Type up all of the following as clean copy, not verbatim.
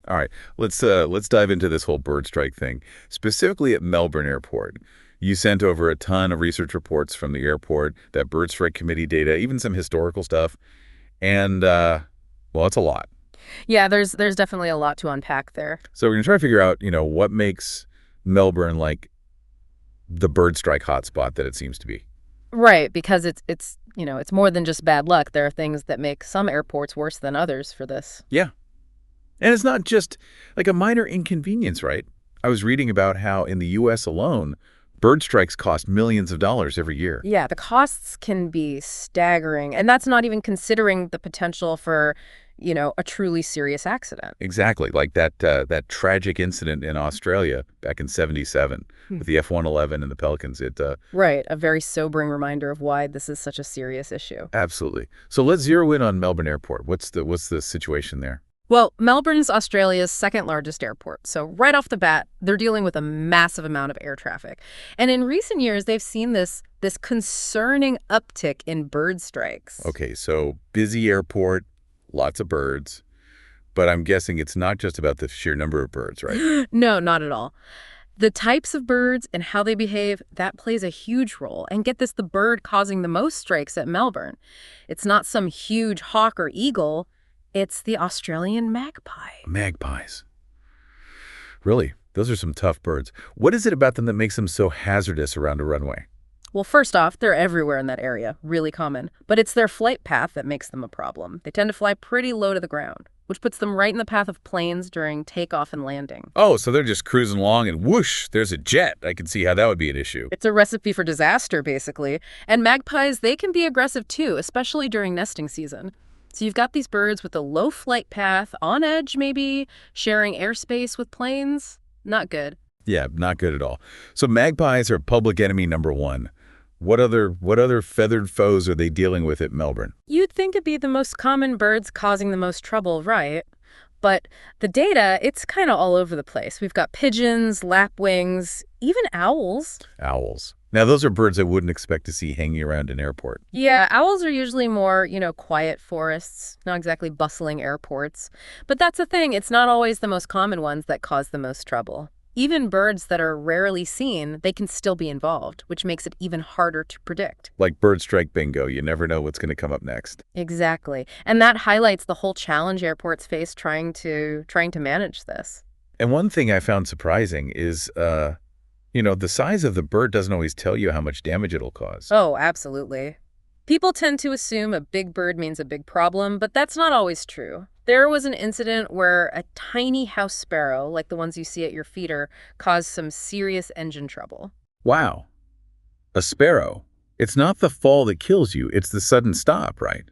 All right, let's dive into this whole bird strike thing. Specifically at Melbourne Airport, you sent over a ton of research reports from the airport, that bird strike committee data, even some historical stuff, and well, it's a lot. Yeah, there's definitely a lot to unpack there. So we're gonna try to figure out, what makes Melbourne like the bird strike hotspot that it seems to be. Right, because it's more than just bad luck. There are things that make some airports worse than others for this. Yeah, and it's not just like a minor inconvenience, right? I was reading about how in the U.S. alone, bird strikes cost millions of dollars every year. Yeah, the costs can be staggering, and that's not even considering the potential for, a truly serious accident. Exactly, like that tragic incident in Australia back in '77 with the F-111 and the Pelicans. Right, a very sobering reminder of why this is such a serious issue. Absolutely. So let's zero in on Melbourne Airport. What's the situation there? Well, Melbourne's Australia's second largest airport, so right off the bat, they're dealing with a massive amount of air traffic. And in recent years, they've seen this concerning uptick in bird strikes. Okay, so busy airport, lots of birds, but I'm guessing it's not just about the sheer number of birds, right? No, not at all. The types of birds and how they behave, that plays a huge role. And get this, the bird causing the most strikes at Melbourne. It's not some huge hawk or eagle. It's the Australian magpie. Magpies. Really? Those are some tough birds. What is it about them that makes them so hazardous around a runway? Well, first off, they're everywhere in that area, really common. But it's their flight path that makes them a problem. They tend to fly pretty low to the ground, which puts them right in the path of planes during takeoff and landing. Oh, so they're just cruising along and whoosh, there's a jet. I can see how that would be an issue. It's a recipe for disaster, basically. And magpies, they can be aggressive too, especially during nesting season. So you've got these birds with a low flight path, on edge maybe, sharing airspace with planes. Not good. Yeah, not good at all. So magpies are public enemy number one. What other feathered foes are they dealing with at Melbourne? You'd think it'd be the most common birds causing the most trouble, right? But the data, it's kind of all over the place. We've got pigeons, lapwings, even owls. Owls. Now, those are birds I wouldn't expect to see hanging around an airport. Yeah, owls are usually more, quiet forests, not exactly bustling airports. But that's the thing, it's not always the most common ones that cause the most trouble. Even birds that are rarely seen, they can still be involved, which makes it even harder to predict. Like bird strike bingo, you never know what's going to come up next. Exactly. And that highlights the whole challenge airports face trying to manage this. And one thing I found surprising is, the size of the bird doesn't always tell you how much damage it'll cause. Oh, absolutely. People tend to assume a big bird means a big problem, but that's not always true. There was an incident where a tiny house sparrow, like the ones you see at your feeder, caused some serious engine trouble. Wow. A sparrow. It's not the fall that kills you, it's the sudden stop, right?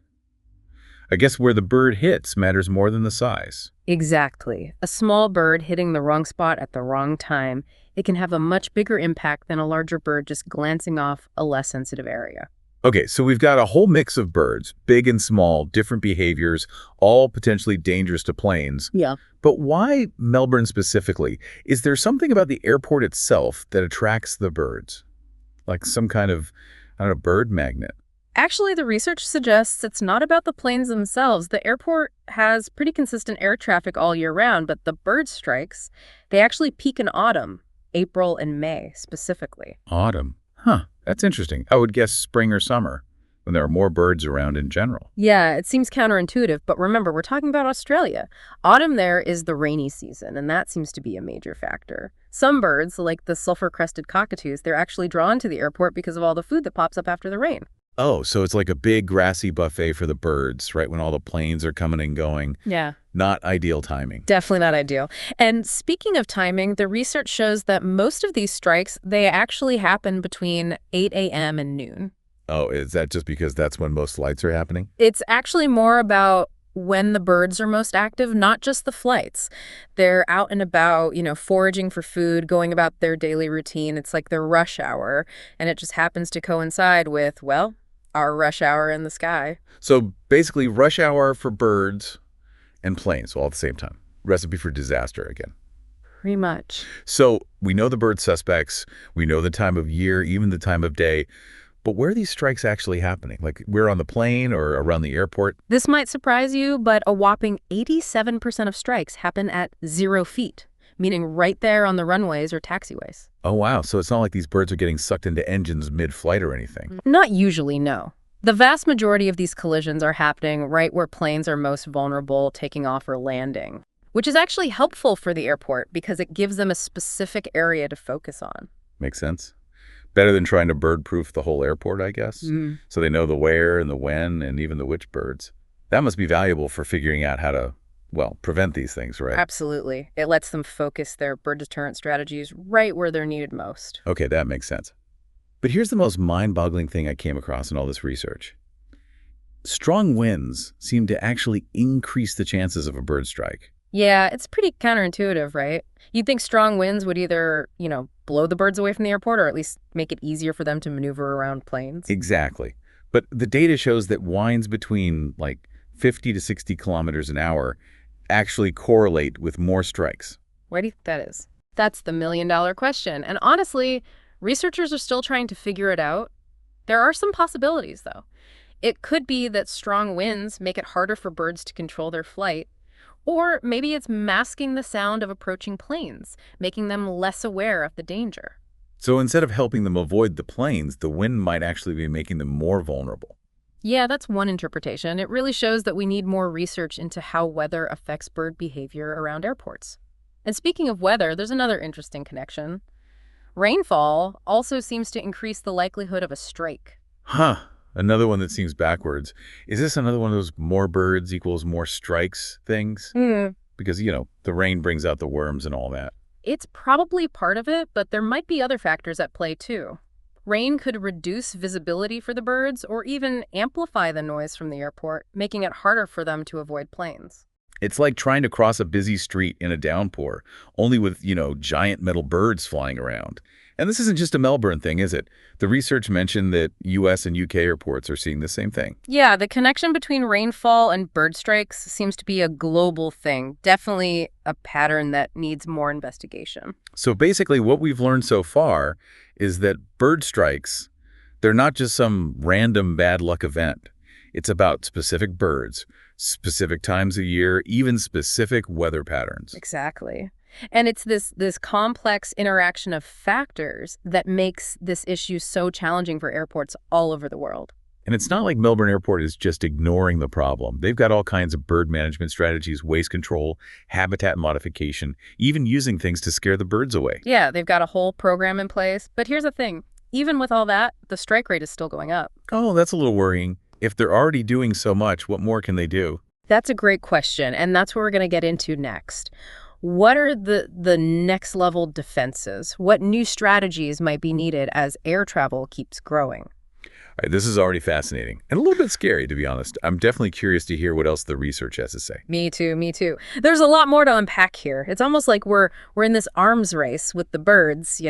I guess where the bird hits matters more than the size. Exactly. A small bird hitting the wrong spot at the wrong time, it can have a much bigger impact than a larger bird just glancing off a less sensitive area. Okay, so we've got a whole mix of birds, big and small, different behaviors, all potentially dangerous to planes. Yeah. But why Melbourne specifically? Is there something about the airport itself that attracts the birds? Like some kind of, I don't know, bird magnet? Actually, the research suggests it's not about the planes themselves. The airport has pretty consistent air traffic all year round, but the bird strikes, they actually peak in autumn, April and May specifically. Autumn. Huh, that's interesting. I would guess spring or summer, when there are more birds around in general. Yeah, it seems counterintuitive, but remember, we're talking about Australia. Autumn there is the rainy season, and that seems to be a major factor. Some birds, like the sulfur-crested cockatoos, they're actually drawn to the airport because of all the food that pops up after the rain. Oh, so it's like a big grassy buffet for the birds, right, when all the planes are coming and going. Yeah. Not ideal timing. Definitely not ideal. And speaking of timing, the research shows that most of these strikes, they actually happen between 8 a.m. and noon. Oh, is that just because that's when most flights are happening? It's actually more about when the birds are most active, not just the flights. They're out and about, foraging for food, going about their daily routine. It's like their rush hour, and it just happens to coincide with, well, our rush hour in the sky. So basically rush hour for birds and planes all at the same time. Recipe for disaster again. Pretty much. So we know the bird suspects, we know the time of year, even the time of day, But where are these strikes actually happening? Like, we're on the plane or around the airport? This might surprise you, but a whopping 87% of strikes happen at 0 feet, meaning right there on the runways or taxiways. Oh, wow. So it's not like these birds are getting sucked into engines mid-flight or anything. Not usually, no. The vast majority of these collisions are happening right where planes are most vulnerable, taking off or landing, which is actually helpful for the airport because it gives them a specific area to focus on. Makes sense. Better than trying to bird-proof the whole airport, I guess. So they know the where and the when and even the which birds. That must be valuable for figuring out how to, well, prevent these things, right? Absolutely. It lets them focus their bird deterrent strategies right where they're needed most. Okay, that makes sense. But here's the most mind-boggling thing I came across in all this research. Strong winds seem to actually increase the chances of a bird strike. Yeah, it's pretty counterintuitive, right? You'd think strong winds would either, blow the birds away from the airport or at least make it easier for them to maneuver around planes. Exactly. But the data shows that winds between like 50 to 60 kilometers an hour actually correlate with more strikes. Why do you think that is? That's the million-dollar question. And honestly, researchers are still trying to figure it out. There are some possibilities, though. It could be that strong winds make it harder for birds to control their flight, or maybe it's masking the sound of approaching planes, making them less aware of the danger. So instead of helping them avoid the planes, the wind might actually be making them more vulnerable. Yeah, that's one interpretation. It really shows that we need more research into how weather affects bird behavior around airports. And speaking of weather, there's another interesting connection. Rainfall also seems to increase the likelihood of a strike. Huh. Another one that seems backwards. Is this another one of those more birds equals more strikes things? Because, the rain brings out the worms and all that. It's probably part of it, but there might be other factors at play too. Rain could reduce visibility for the birds or even amplify the noise from the airport, making it harder for them to avoid planes. It's like trying to cross a busy street in a downpour, only with, giant metal birds flying around. And this isn't just a Melbourne thing, is it? The research mentioned that US and UK airports are seeing the same thing. Yeah, the connection between rainfall and bird strikes seems to be a global thing. Definitely a pattern that needs more investigation. So basically what we've learned so far is that bird strikes, they're not just some random bad luck event. It's about specific birds, specific times of year, even specific weather patterns. Exactly. And it's this complex interaction of factors that makes this issue so challenging for airports all over the world. And it's not like Melbourne Airport is just ignoring the problem. They've got all kinds of bird management strategies, waste control, habitat modification, even using things to scare the birds away. Yeah, they've got a whole program in place. But here's the thing. Even with all that, the strike rate is still going up. Oh, that's a little worrying. If they're already doing so much, what more can they do? That's a great question, and that's what we're going to get into next. What are the next level defenses? What new strategies might be needed as air travel keeps growing? All right, this is already fascinating and a little bit scary, to be honest. I'm definitely curious to hear what else the research has to say. Me too, me too. There's a lot more to unpack here. It's almost like we're in this arms race with the birds,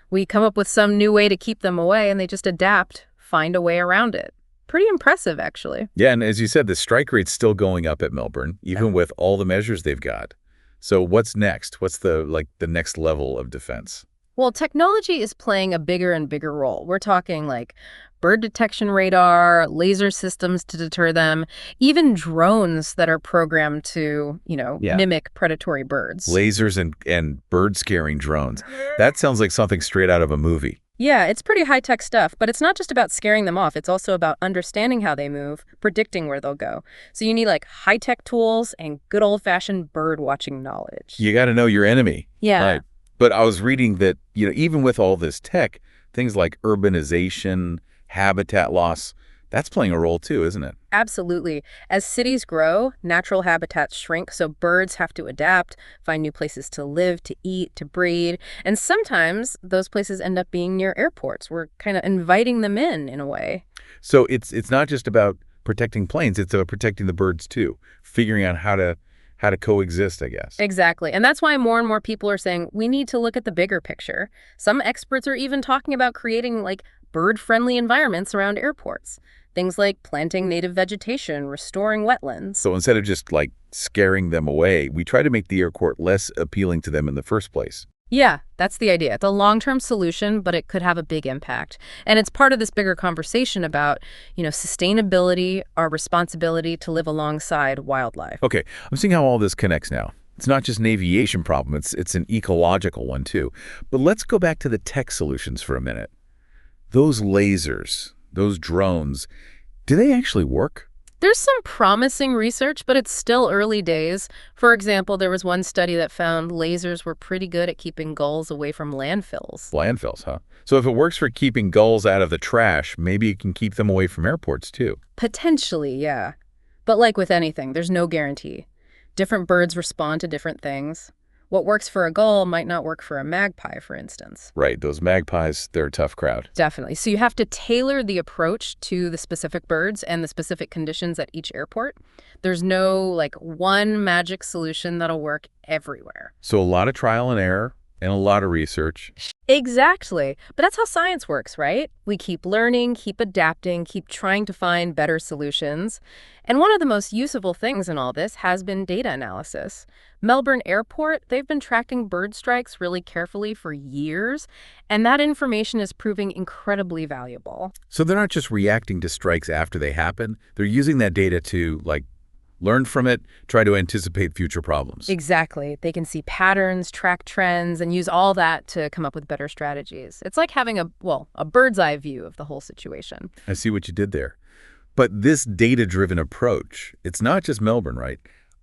We come up with some new way to keep them away, and they just adapt, find a way around it. Pretty impressive, actually. Yeah, and as you said, the strike rate's still going up at Melbourne, even with all the measures they've got. So what's next? What's the next level of defense? Well, technology is playing a bigger and bigger role. We're talking like bird detection radar, laser systems to deter them, even drones that are programmed to, mimic predatory birds. Lasers and bird-scaring drones. That sounds like something straight out of a movie. Yeah, it's pretty high-tech stuff, but it's not just about scaring them off. It's also about understanding how they move, predicting where they'll go. So you need high-tech tools and good old-fashioned bird-watching knowledge. You got to know your enemy. Yeah. Right. But I was reading that, even with all this tech, things like urbanization, habitat loss, that's playing a role too, isn't it? Absolutely. As cities grow, natural habitats shrink, so birds have to adapt, find new places to live, to eat, to breed. And sometimes those places end up being near airports. We're kind of inviting them in a way. So it's not just about protecting planes, it's about protecting the birds too, figuring out how to coexist, I guess. Exactly. And that's why more and more people are saying we need to look at the bigger picture. Some experts are even talking about creating bird-friendly environments around airports. Things like planting native vegetation, restoring wetlands. So instead of just scaring them away, we try to make the airport less appealing to them in the first place. Yeah, that's the idea. It's a long-term solution, but it could have a big impact. And it's part of this bigger conversation about, sustainability, our responsibility to live alongside wildlife. Okay, I'm seeing how all this connects now. It's not just an aviation problem, it's an ecological one too. But let's go back to the tech solutions for a minute. Those lasers, those drones, do they actually work? There's some promising research, but it's still early days. For example, there was one study that found lasers were pretty good at keeping gulls away from landfills. Landfills, huh? So if it works for keeping gulls out of the trash, maybe it can keep them away from airports too. Potentially, yeah. But like with anything, there's no guarantee. Different birds respond to different things. What works for a gull might not work for a magpie, for instance. Right, those magpies, they're a tough crowd. Definitely. So you have to tailor the approach to the specific birds and the specific conditions at each airport. There's no, one magic solution that'll work everywhere. So a lot of trial and error and a lot of research. Exactly. But that's how science works, right? We keep learning, keep adapting, keep trying to find better solutions. And one of the most useful things in all this has been data analysis. Melbourne Airport, they've been tracking bird strikes really carefully for years, and that information is proving incredibly valuable. So they're not just reacting to strikes after they happen. They're using that data to, learn from it, try to anticipate future problems. Exactly. They can see patterns, track trends, and use all that to come up with better strategies. It's like having a bird's eye view of the whole situation. I see what you did there. But this data-driven approach, it's not just Melbourne, right?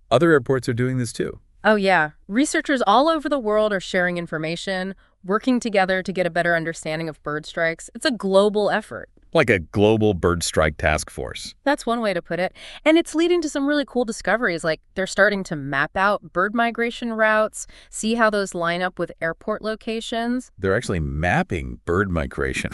Other airports are doing this too. Oh, yeah. Researchers all over the world are sharing information, working together to get a better understanding of bird strikes. It's a global effort. Like a global bird strike task force. That's one way to put it. And it's leading to some really cool discoveries, like they're starting to map out bird migration routes, see how those line up with airport locations. They're actually mapping bird migration.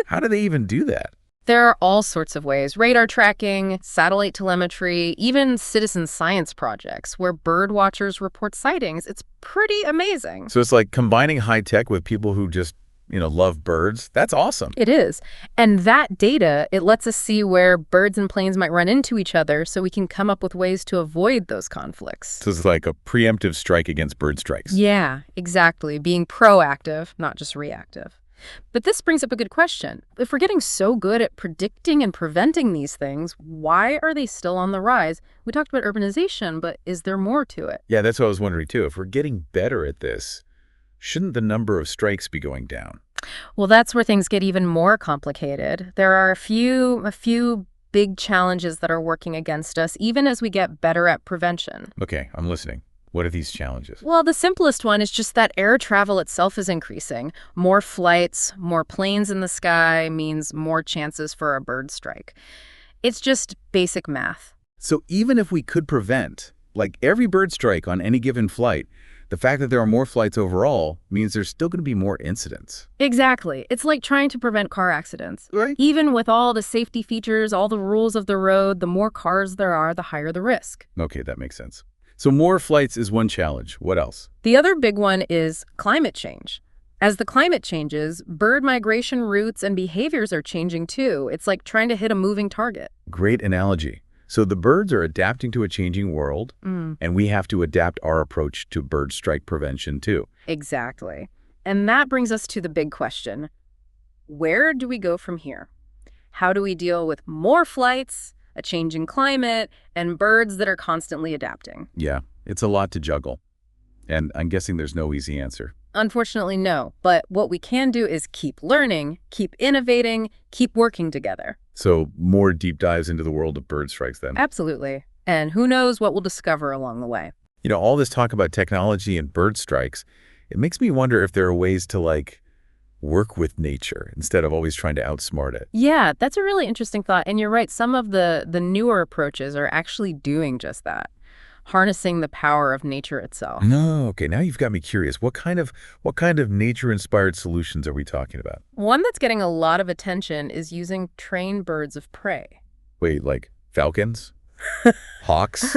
How do they even do that? There are all sorts of ways: radar tracking, satellite telemetry, even citizen science projects where bird watchers report sightings. It's pretty amazing. So it's like combining high tech with people who just, love birds. That's awesome. It is. And that data, it lets us see where birds and planes might run into each other so we can come up with ways to avoid those conflicts. So it's like a preemptive strike against bird strikes. Yeah, exactly. Being proactive, not just reactive. But this brings up a good question. If we're getting so good at predicting and preventing these things, why are they still on the rise? We talked about urbanization, but is there more to it? Yeah, that's what I was wondering too. If we're getting better at this, shouldn't the number of strikes be going down? Well, that's where things get even more complicated. There are a few big challenges that are working against us, even as we get better at prevention. Okay, I'm listening. What are these challenges? Well, the simplest one is just that air travel itself is increasing. More flights, more planes in the sky means more chances for a bird strike. It's just basic math. So even if we could prevent, every bird strike on any given flight, the fact that there are more flights overall means there's still going to be more incidents. Exactly. It's like trying to prevent car accidents. Right. Even with all the safety features, all the rules of the road, the more cars there are, the higher the risk. Okay, that makes sense. So more flights is one challenge. What else? The other big one is climate change. As the climate changes, bird migration routes and behaviors are changing too. It's like trying to hit a moving target. Great analogy. So the birds are adapting to a changing world, and we have to adapt our approach to bird strike prevention too. Exactly. And that brings us to the big question. Where do we go from here? How do we deal with more flights, a changing climate, and birds that are constantly adapting? Yeah, it's a lot to juggle. And I'm guessing there's no easy answer. Unfortunately, no. But what we can do is keep learning, keep innovating, keep working together. So more deep dives into the world of bird strikes then. Absolutely. And who knows what we'll discover along the way. All this talk about technology and bird strikes, it makes me wonder if there are ways to work with nature instead of always trying to outsmart it. Yeah, that's a really interesting thought. And you're right, some of the newer approaches are actually doing just that, harnessing the power of nature itself. No, okay, now you've got me curious. What kind of nature-inspired solutions are we talking about? One that's getting a lot of attention is using trained birds of prey. Wait, like falcons? Hawks?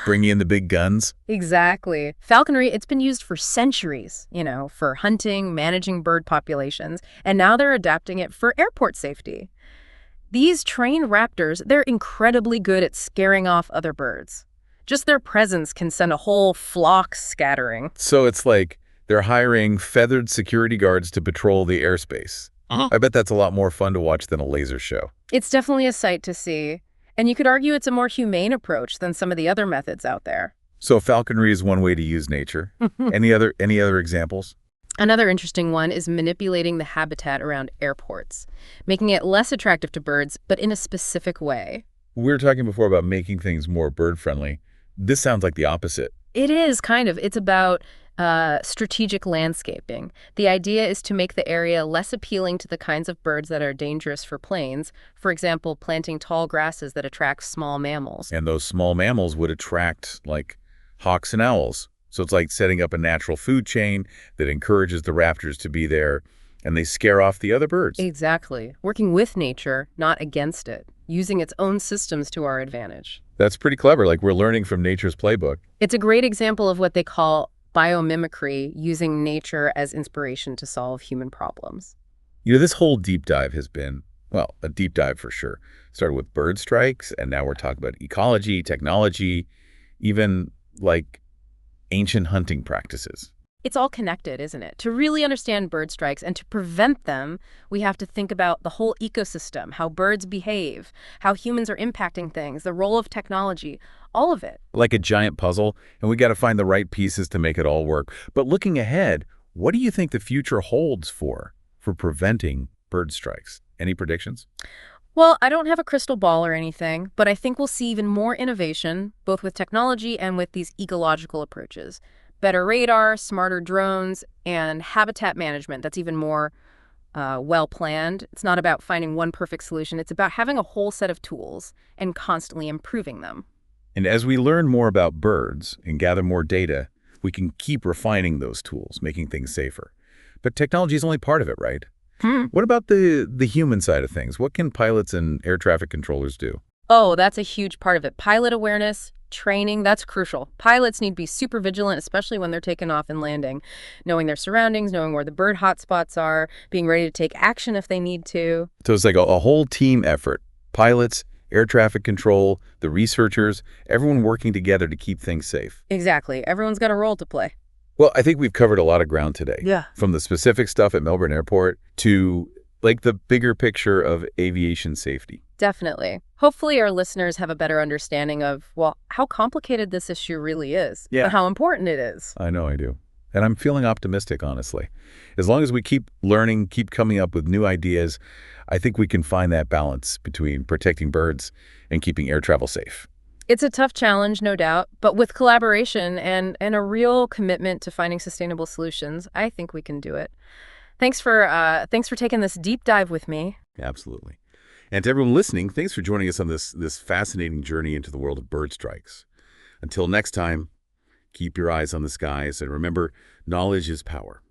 Bringing in the big guns? Exactly. Falconry, it's been used for centuries, for hunting, managing bird populations, and now they're adapting it for airport safety. These trained raptors, they're incredibly good at scaring off other birds. Just their presence can send a whole flock scattering. So it's like They're hiring feathered security guards to patrol the airspace. I bet that's a lot more fun to watch than a laser show. It's definitely a sight to see. And you could argue it's a more humane approach than some of the other methods out there. So falconry is one way to use nature. Any other examples? Another interesting one is manipulating the habitat around airports, making it less attractive to birds, but in a specific way. We were talking before about making things more bird-friendly. This sounds like the opposite. It is kind of. It's about strategic landscaping. The idea is to make the area less appealing to the kinds of birds that are dangerous for planes. For example, planting tall grasses that attract small mammals. And those small mammals would attract, like, hawks and owls. So it's like setting up a natural food chain that encourages the raptors to be there, and they scare off the other birds. Exactly. Working with nature, not against it. Using its own systems to our advantage. That's pretty clever, like we're learning from nature's playbook. It's a great example of what they call biomimicry, using nature as inspiration to solve human problems. This whole deep dive has been, well, a deep dive for sure. Started with bird strikes, and now we're talking about ecology, technology, even, like, ancient hunting practices. It's all connected, isn't it? To really understand bird strikes and to prevent them, we have to think about the whole ecosystem, how birds behave, how humans are impacting things, the role of technology, all of it. Like a giant puzzle, and we got to find the right pieces to make it all work. But looking ahead, what do you think the future holds for preventing bird strikes? Any predictions? Well, I don't have a crystal ball or anything, but I think we'll see even more innovation, both with technology and with these ecological approaches. Better radar, smarter drones, and habitat management that's even more well-planned. It's not about finding one perfect solution. It's about having a whole set of tools and constantly improving them. And as we learn more about birds and gather more data, we can keep refining those tools, making things safer. But technology is only part of it, right? What about the human side of things? What can pilots and air traffic controllers do? Oh, that's a huge part of it. Pilot awareness, training, that's crucial. Pilots need to be super vigilant, especially when they're taking off and landing, knowing their surroundings, knowing where the bird hotspots are, being ready to take action if they need to. So it's like a whole team effort. Pilots, air traffic control, the researchers, everyone working together to keep things safe. Exactly. Everyone's got a role to play. Well, I think we've covered a lot of ground today. Yeah. From the specific stuff at Melbourne Airport to, like, the bigger picture of aviation safety. Definitely. Hopefully our listeners have a better understanding of, well, how complicated this issue really is, but how important it is. I know I do. And I'm feeling optimistic, honestly. As long as we keep learning, keep coming up with new ideas, I think we can find that balance between protecting birds and keeping air travel safe. It's a tough challenge, no doubt, but with collaboration and a real commitment to finding sustainable solutions, I think we can do it. Thanks for taking this deep dive with me. Absolutely. And to everyone listening, thanks for joining us on this fascinating journey into the world of bird strikes. Until next time, keep your eyes on the skies, and remember, knowledge is power.